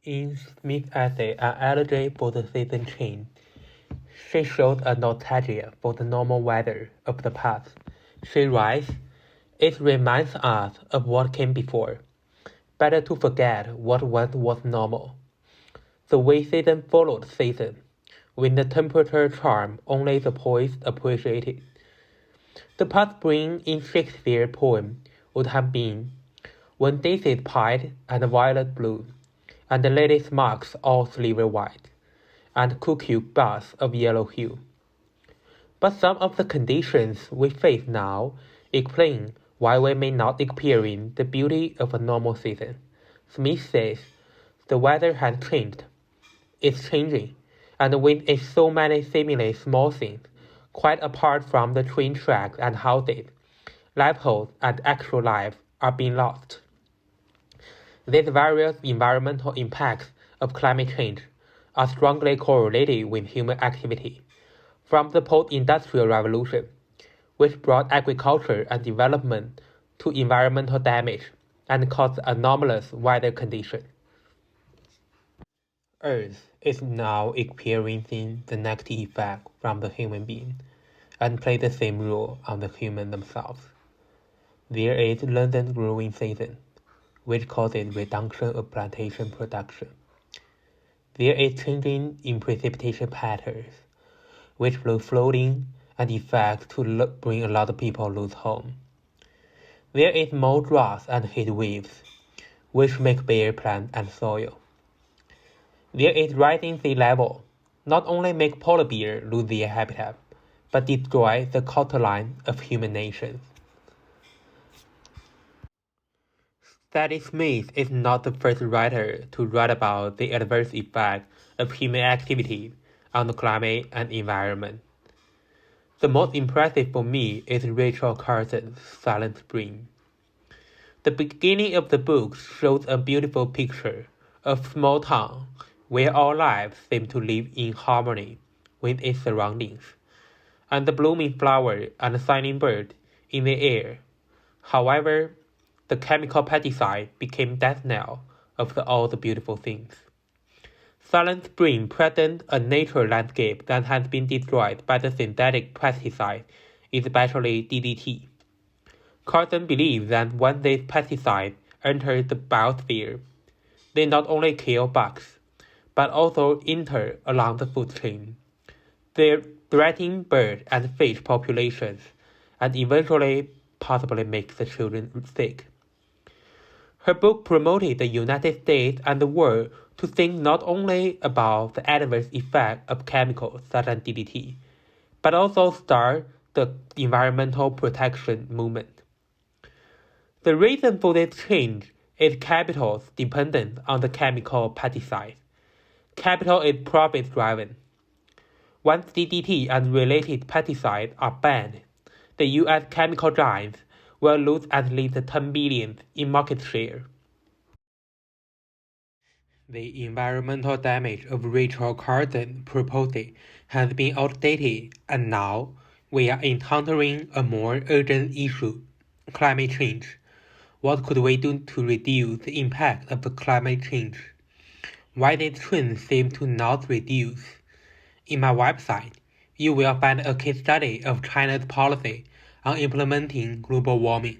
In Smith's essay, An Elegy for the Season Change, she showed a nostalgia for the normal weather of the past. She writes, "It reminds us of what came before. Better to forget what once was normal. The way season followed season, when the temperature charmed only the poised appreciated. The past spring in Shakespeare's poem would have been when daisies pied and violet blew, and the ladies' smocks all silver white, and cuckoo buzz of yellow hue. But some of the conditions we face now explain why we may not experience the beauty of a normal season." Smith says, "The weather has changed. It's changing, and with it so many seemingly small things, quite apart from the train tracks and houses, livelihoods and actual life are being lost." These various environmental impacts of climate change are strongly correlated with human activity, from the post-industrial revolution, which brought agriculture and development to environmental damage and caused anomalous weather conditions. Earth is now experiencing the negative effect from the human being, and plays the same role on the humans themselves. There is lengthened growing season, which causes reduction of plantation production. There is changing in precipitation patterns, which blow flooding and effects to bring a lot of people lose home. There is more droughts and heat waves, which make bare plant and soil. There is rising sea level, not only make polar bears lose their habitat, but destroy the coastline of human nations. Sadie Smith is not the first writer to write about the adverse effect of human activity on the climate and environment. The most impressive for me is Rachel Carson's Silent Spring. The beginning of the book shows a beautiful picture of a small town where all life seems to live in harmony with its surroundings, and the blooming flower and the singing bird in the air. However, the chemical pesticide became death knell of all the beautiful things. Silent Spring presents a nature landscape that has been destroyed by the synthetic pesticides, especially DDT. Carson believes that when these pesticides enter the biosphere, they not only kill bugs, but also enter along the food chain. They threaten bird and fish populations, and eventually possibly make the children sick. Her book promoted the United States and the world to think not only about the adverse effect of chemicals such as DDT, but also start the environmental protection movement. The reason for this change is capital's dependence on the chemical pesticides. Capital is profit-driven. Once DDT and related pesticides are banned, the U.S. chemical giants will lose at least $10 billion in market share. The environmental damage of Rachel Carson's proposal has been outdated, and now we are encountering a more urgent issue: climate change. What could we do to reduce the impact of the climate change? Why these trends seem to not reduce? In my website, you will find a case study of China's policy on implementing global warming.